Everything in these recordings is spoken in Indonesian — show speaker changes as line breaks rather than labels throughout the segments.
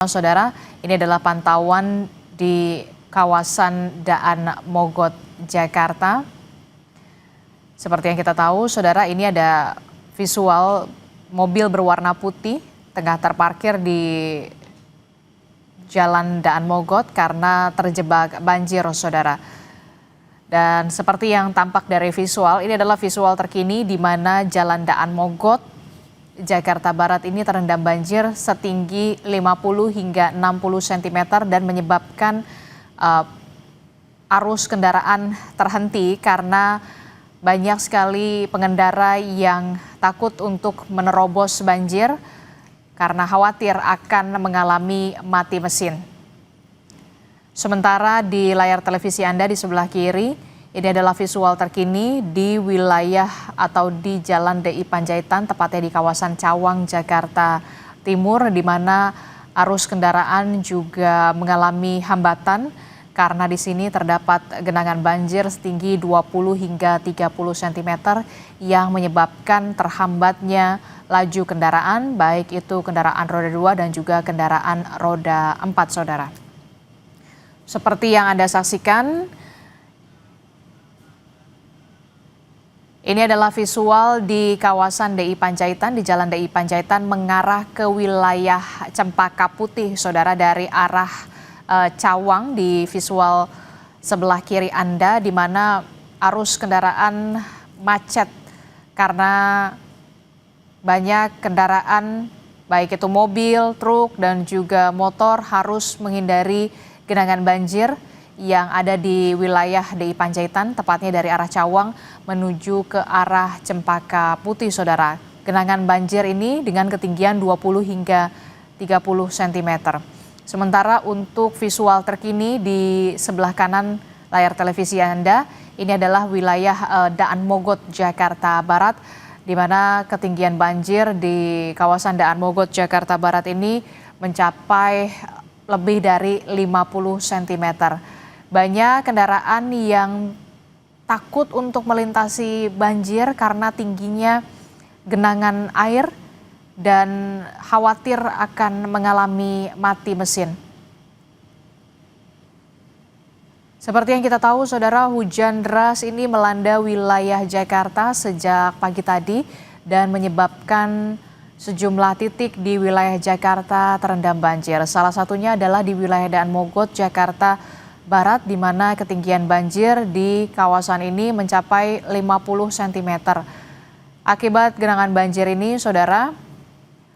Saudara, ini adalah pantauan di kawasan Daan Mogot, Jakarta. Seperti yang kita tahu, saudara, ini ada visual mobil berwarna putih tengah terparkir di Jalan Daan Mogot karena terjebak banjir, saudara. Dan seperti yang tampak dari visual, ini adalah visual terkini di mana Jalan Daan Mogot, Jakarta Barat ini terendam banjir setinggi 50 hingga 60 cm dan menyebabkan arus kendaraan terhenti karena banyak sekali pengendara yang takut untuk menerobos banjir karena khawatir akan mengalami mati mesin. Sementara di layar televisi Anda di sebelah kiri, ini adalah visual terkini di wilayah atau di Jalan DI Panjaitan, tepatnya di kawasan Cawang, Jakarta Timur, di mana arus kendaraan juga mengalami hambatan karena di sini terdapat genangan banjir setinggi 20 hingga 30 cm yang menyebabkan terhambatnya laju kendaraan, baik itu kendaraan roda 2 dan juga kendaraan roda 4, saudara. Seperti yang Anda saksikan, ini adalah visual di kawasan DI Panjaitan, di Jalan DI Panjaitan mengarah ke wilayah Cempaka Putih, saudara, dari arah Cawang di visual sebelah kiri Anda, di mana arus kendaraan macet karena banyak kendaraan, baik itu mobil, truk, dan juga motor harus menghindari genangan banjir yang ada di wilayah DI Panjaitan, tepatnya dari arah Cawang menuju ke arah Cempaka Putih, saudara. Genangan banjir ini dengan ketinggian 20 hingga 30 cm. Sementara untuk visual terkini di sebelah kanan layar televisi Anda, ini adalah wilayah Daan Mogot, Jakarta Barat, di mana ketinggian banjir di kawasan Daan Mogot, Jakarta Barat ini mencapai lebih dari 50 cm. Banyak kendaraan yang takut untuk melintasi banjir karena tingginya genangan air dan khawatir akan mengalami mati mesin. Seperti yang kita tahu, saudara, hujan deras ini melanda wilayah Jakarta sejak pagi tadi dan menyebabkan sejumlah titik di wilayah Jakarta terendam banjir. Salah satunya adalah di wilayah Daan Mogot, Jakarta Barat, di mana ketinggian banjir di kawasan ini mencapai 50 cm. Akibat genangan banjir ini, saudara,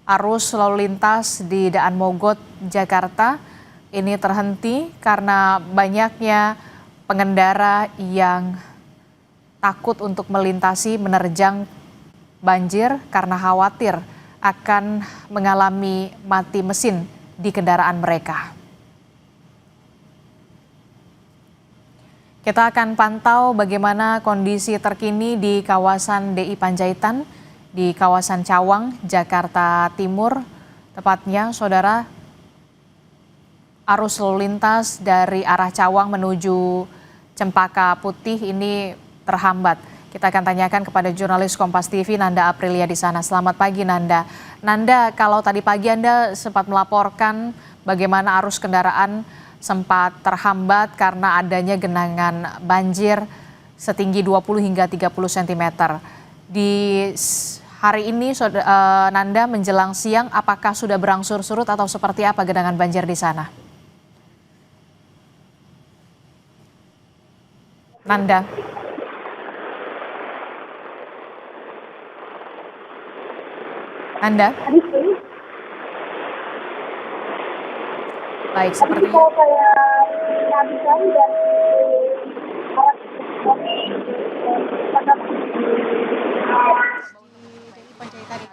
arus lalu lintas di Daan Mogot, Jakarta ini terhenti karena banyaknya pengendara yang takut untuk melintasi, menerjang banjir karena khawatir akan mengalami mati mesin di kendaraan mereka. Kita akan pantau bagaimana kondisi terkini di kawasan DI Panjaitan, di kawasan Cawang, Jakarta Timur. Tepatnya, saudara, arus lalu lintas dari arah Cawang menuju Cempaka Putih ini terhambat. Kita akan tanyakan kepada jurnalis Kompas TV Nanda Aprilia di sana. Selamat pagi, Nanda. Nanda, kalau tadi pagi Anda sempat melaporkan bagaimana arus kendaraan sempat terhambat karena adanya genangan banjir setinggi 20 hingga 30 cm. Di hari ini, Nanda, menjelang siang, apakah sudah berangsur surut atau seperti apa genangan banjir di sana? Nanda. Nanda? Baik, seperti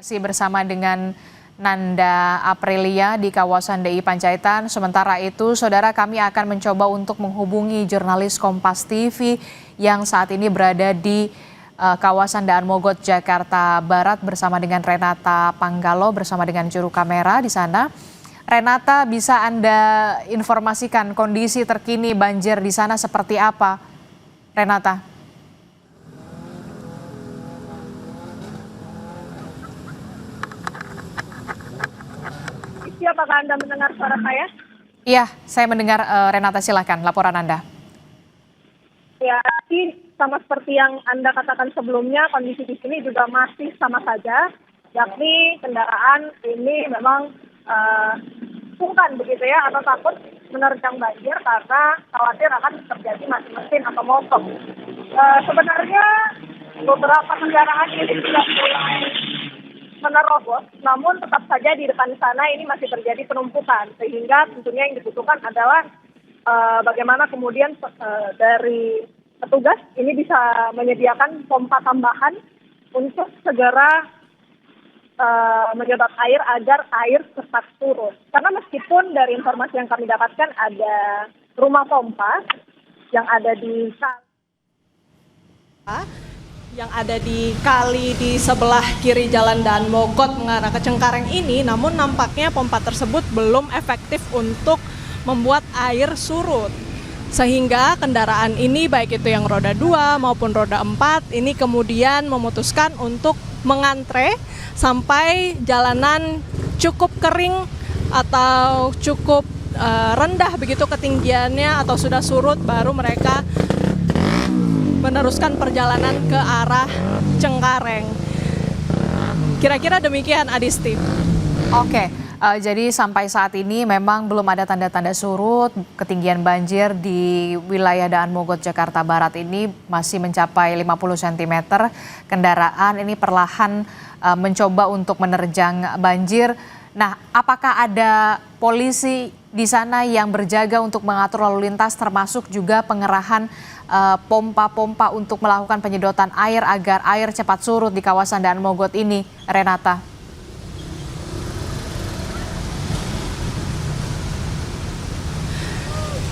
masih bersama dengan Nanda Aprilia di kawasan DI Panjaitan. Sementara itu, saudara, kami akan mencoba untuk menghubungi jurnalis Kompas TV yang saat ini berada di kawasan Daan Mogot, Jakarta Barat bersama dengan Renata Panggalo bersama dengan juru kamera di sana. Renata, bisa Anda informasikan kondisi terkini banjir di sana seperti apa, Renata?
Apakah Anda Anda mendengar suara saya?
Iya, saya mendengar. Renata, silakan laporan Anda.
Ya, sama seperti yang Anda katakan sebelumnya, kondisi di sini juga masih sama saja, yakni kendaraan ini memang sungkan begitu ya, atau takut menerjang banjir karena khawatir akan terjadi mati mesin atau mogok. Sebenarnya beberapa kendaraan ini sudah mulai menerobos, namun tetap saja di depan sana ini masih terjadi penumpukan, sehingga tentunya yang dibutuhkan adalah bagaimana kemudian dari petugas ini bisa menyediakan pompa tambahan untuk segera menyedot air agar air cepat turun. Karena meskipun dari informasi yang kami dapatkan ada rumah pompa yang ada di
kali di sebelah kiri Jalan Daan Mogot mengarah ke Cengkareng ini, namun nampaknya pompa tersebut belum efektif untuk membuat air surut. Sehingga kendaraan ini baik itu yang roda 2 maupun roda 4 ini kemudian memutuskan untuk mengantre sampai jalanan cukup kering atau cukup rendah begitu ketinggiannya atau sudah surut, baru mereka meneruskan perjalanan ke arah Cengkareng. Kira-kira demikian, Adisti.
Oke, jadi sampai saat ini memang belum ada tanda-tanda surut. Ketinggian banjir di wilayah Daan Mogot, Jakarta Barat ini masih mencapai 50 cm. Kendaraan ini perlahan mencoba untuk menerjang banjir. Nah, apakah ada polisi di sana yang berjaga untuk mengatur lalu lintas, termasuk juga pengerahan pompa-pompa untuk melakukan penyedotan air agar air cepat surut di kawasan Daan Mogot ini, Renata?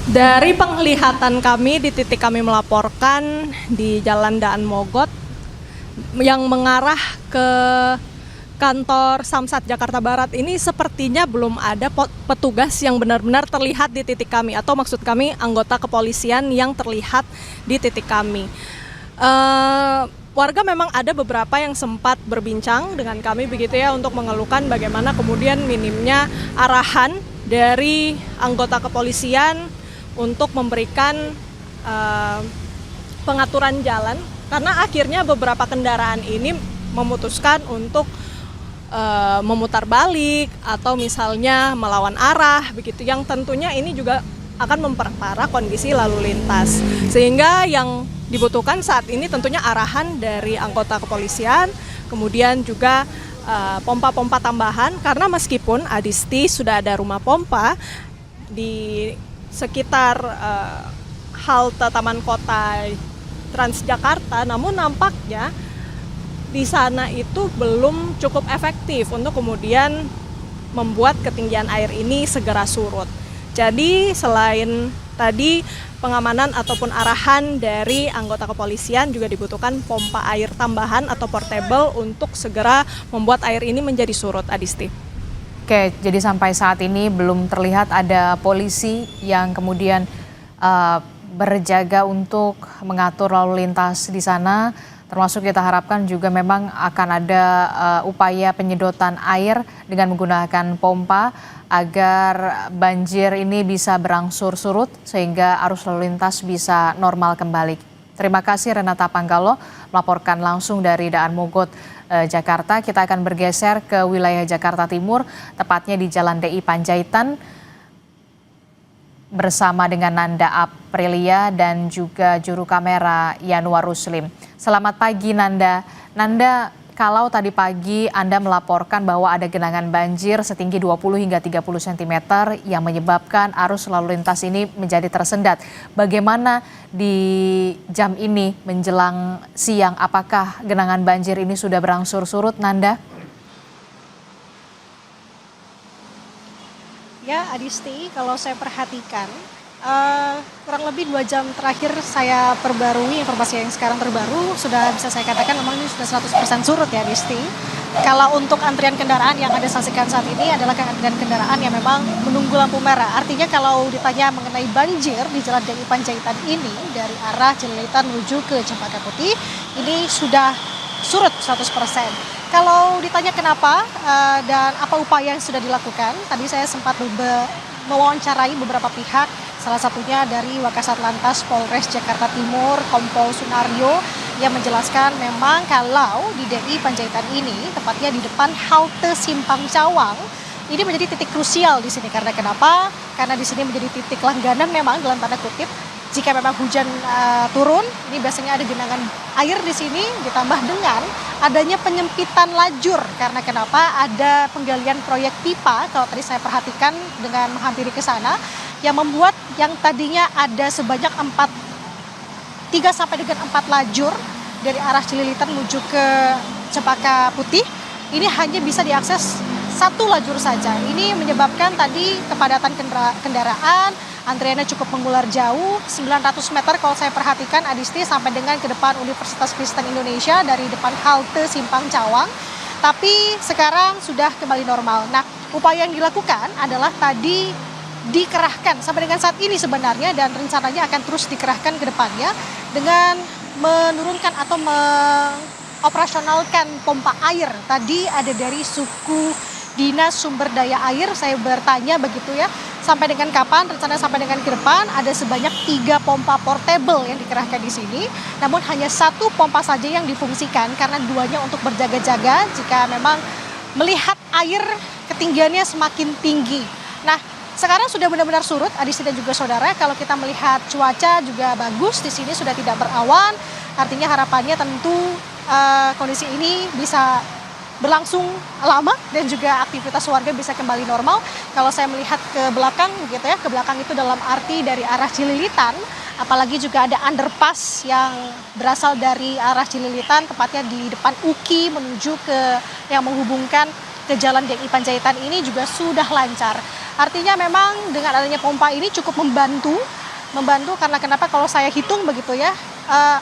Dari penglihatan kami di titik kami melaporkan di Jalan Daan Mogot yang mengarah ke kantor Samsat Jakarta Barat ini sepertinya belum ada petugas yang benar-benar terlihat di titik kami, atau maksud kami anggota kepolisian yang terlihat di titik kami. Warga memang ada beberapa yang sempat berbincang dengan kami begitu ya, untuk mengeluhkan bagaimana kemudian minimnya arahan dari anggota kepolisian untuk memberikan pengaturan jalan, karena akhirnya beberapa kendaraan ini memutuskan untuk memutar balik atau misalnya melawan arah begitu, yang tentunya ini juga akan memperparah kondisi lalu lintas. Sehingga yang dibutuhkan saat ini tentunya arahan dari anggota kepolisian, kemudian juga pompa-pompa tambahan, karena meskipun Adisti sudah ada rumah pompa di sekitar halte Taman Kota Transjakarta, namun nampaknya di sana itu belum cukup efektif untuk kemudian membuat ketinggian air ini segera surut. Jadi selain tadi pengamanan ataupun arahan dari anggota kepolisian, juga dibutuhkan pompa air tambahan atau portable untuk segera membuat air ini menjadi surut, Adisti.
Oke, jadi sampai saat ini belum terlihat ada polisi yang kemudian berjaga untuk mengatur lalu lintas di sana. Termasuk kita harapkan juga memang akan ada upaya penyedotan air dengan menggunakan pompa agar banjir ini bisa berangsur surut sehingga arus lalu lintas bisa normal kembali. Terima kasih Renata Panggalo melaporkan langsung dari Daan Mogot, Jakarta. Kita akan bergeser ke wilayah Jakarta Timur, tepatnya di Jalan DI Panjaitan, bersama dengan Nanda Aprilia dan juga juru kamera Yanwar Ruslim. Selamat pagi Nanda. Nanda, kalau tadi pagi Anda melaporkan bahwa ada genangan banjir setinggi 20 hingga 30 cm yang menyebabkan arus lalu lintas ini menjadi tersendat. Bagaimana di jam ini menjelang siang? Apakah genangan banjir ini sudah berangsur surut, Nanda?
Ya, Adisti, kalau saya perhatikan, kurang lebih 2 jam terakhir saya perbarui informasi yang sekarang terbaru, sudah bisa saya katakan memang ini sudah 100% surut ya, Adisti. Kalau untuk antrian kendaraan yang Anda saksikan saat ini adalah antrian kendaraan yang memang menunggu lampu merah. Artinya kalau ditanya mengenai banjir di Jalan DI Panjaitan ini, dari arah Cililitan menuju ke Cempaka Putih, ini sudah surut 100%. Kalau ditanya kenapa dan apa upaya yang sudah dilakukan, tadi saya sempat mewawancarai beberapa pihak, salah satunya dari Wakasat Lantas Polres Jakarta Timur, Kompol Sunario, yang menjelaskan memang kalau di DI Panjaitan ini, tepatnya di depan halte Simpang Cawang, ini menjadi titik krusial di sini. Karena kenapa? Karena di sini menjadi titik langganan memang dalam tanda kutip. Jika memang hujan turun, ini biasanya ada genangan air di sini, ditambah dengan adanya penyempitan lajur. Karena kenapa? Ada penggalian proyek pipa, kalau tadi saya perhatikan dengan menghampiri ke sana, yang membuat yang tadinya ada sebanyak 3 sampai dengan 4 lajur dari arah Cililitan menuju ke Cempaka Putih, ini hanya bisa diakses 1 lajur saja. Ini menyebabkan tadi kepadatan kendaraan, antriannya cukup mengular jauh, 900 meter kalau saya perhatikan Adisti, sampai dengan ke depan Universitas Kristen Indonesia dari depan halte Simpang Cawang. Tapi sekarang sudah kembali normal. Nah, upaya yang dilakukan analah tadi dikerahkan sampai dengan saat ini sebenarnya, dan rencananya akan terus dikerahkan ke depannya dengan menurunkan atau mengoperasionalkan pompa air. Tadi ada dari suku Dinas Sumber Daya Air, saya bertanya begitu ya, sampai dengan kapan, rencana sampai dengan ke depan ada sebanyak 3 pompa portable yang dikerahkan di sini, namun hanya 1 pompa saja yang difungsikan karena 2-nya untuk berjaga-jaga jika memang melihat air ketinggiannya semakin tinggi. Nah, sekarang sudah benar-benar surut, Adisti dan juga saudara. Kalau kita melihat cuaca juga bagus, di sini sudah tidak berawan, artinya harapannya tentu kondisi ini bisa berlangsung lama dan juga aktivitas warga bisa kembali normal. Kalau saya melihat ke belakang gitu ya, ke belakang itu dalam arti dari arah Cililitan, apalagi juga ada underpass yang berasal dari arah Cililitan, tepatnya di depan UKI menuju ke yang menghubungkan ke Jalan DI Panjaitan ini juga sudah lancar. Artinya memang dengan adanya pompa ini cukup membantu karena kenapa, kalau saya hitung begitu ya,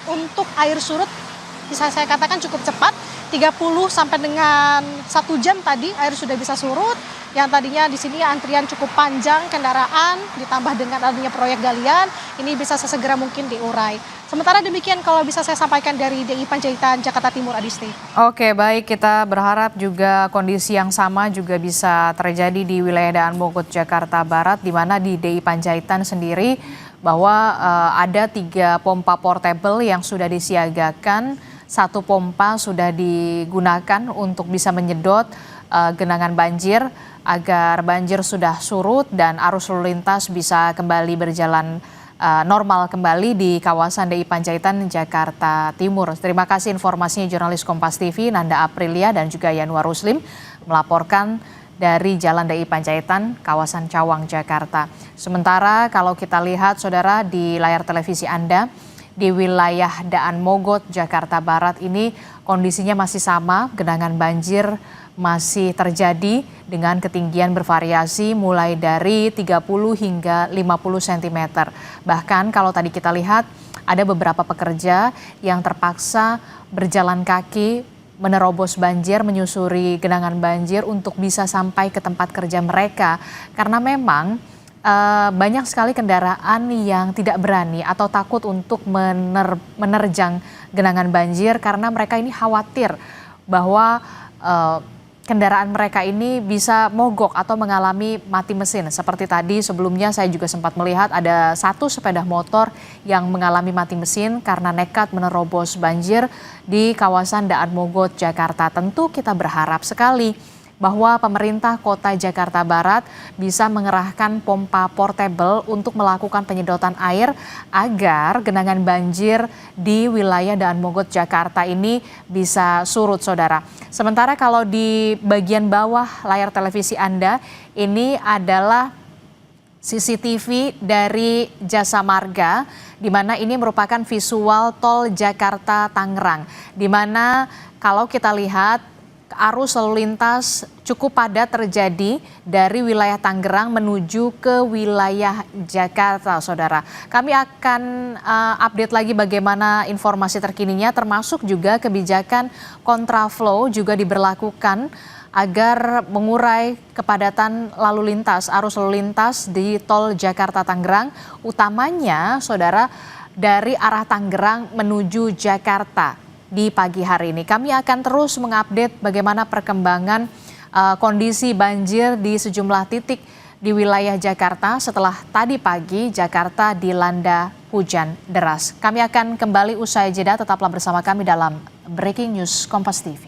untuk air surut bisa saya katakan cukup cepat, 30 sampai dengan 1 jam tadi air sudah bisa surut. Yang tadinya di sini antrian cukup panjang kendaraan, ditambah dengan adanya proyek galian, ini bisa sesegera mungkin diurai. Sementara demikian kalau bisa saya sampaikan dari DI Panjaitan Jakarta Timur, Adisti.
Oke, baik, kita berharap juga kondisi yang sama juga bisa terjadi di wilayah Daan Mogot Jakarta Barat, di mana di DI Panjaitan sendiri bahwa ada 3 pompa portable yang sudah disiagakan. 1 pompa sudah digunakan untuk bisa menyedot genangan banjir agar banjir sudah surut dan arus lalu lintas bisa kembali berjalan normal kembali di kawasan DI Panjaitan Jakarta Timur. Terima kasih informasinya jurnalis Kompas TV Nanda Aprilia dan juga Yanuar Ruslim melaporkan dari Jalan DI Panjaitan, kawasan Cawang, Jakarta. Sementara kalau kita lihat saudara di layar televisi Anda, di wilayah Daan Mogot, Jakarta Barat ini kondisinya masih sama, genangan banjir masih terjadi dengan ketinggian bervariasi mulai dari 30 hingga 50 cm. Bahkan kalau tadi kita lihat ada beberapa pekerja yang terpaksa berjalan kaki menerobos banjir, menyusuri genangan banjir untuk bisa sampai ke tempat kerja mereka. Karena memang banyak sekali kendaraan yang tidak berani atau takut untuk menerjang genangan banjir karena mereka ini khawatir bahwa kendaraan mereka ini bisa mogok atau mengalami mati mesin. Seperti tadi sebelumnya saya juga sempat melihat ada 1 sepeda motor yang mengalami mati mesin karena nekat menerobos banjir di kawasan Daan Mogot, Jakarta. Tentu kita berharap sekali bahwa pemerintah kota Jakarta Barat bisa mengerahkan pompa portable untuk melakukan penyedotan air agar genangan banjir di wilayah Daan Mogot, Jakarta ini bisa surut, saudara. Sementara kalau di bagian bawah layar televisi Anda, ini adalah CCTV dari Jasa Marga, di mana ini merupakan visual tol Jakarta Tangerang, di mana kalau kita lihat arus lalu lintas cukup padat terjadi dari wilayah Tangerang menuju ke wilayah Jakarta, saudara. Kami akan update lagi bagaimana informasi terkininya, termasuk juga kebijakan kontraflow juga diberlakukan agar mengurai kepadatan lalu lintas, arus lalu lintas di tol Jakarta Tangerang, utamanya saudara dari arah Tangerang menuju Jakarta. di pagi hari ini. Kami akan terus mengupdate bagaimana perkembangan kondisi banjir di sejumlah titik di wilayah Jakarta setelah tadi pagi Jakarta dilanda hujan deras. Kami akan kembali usai jeda, tetaplah bersama kami dalam Breaking News Kompas TV.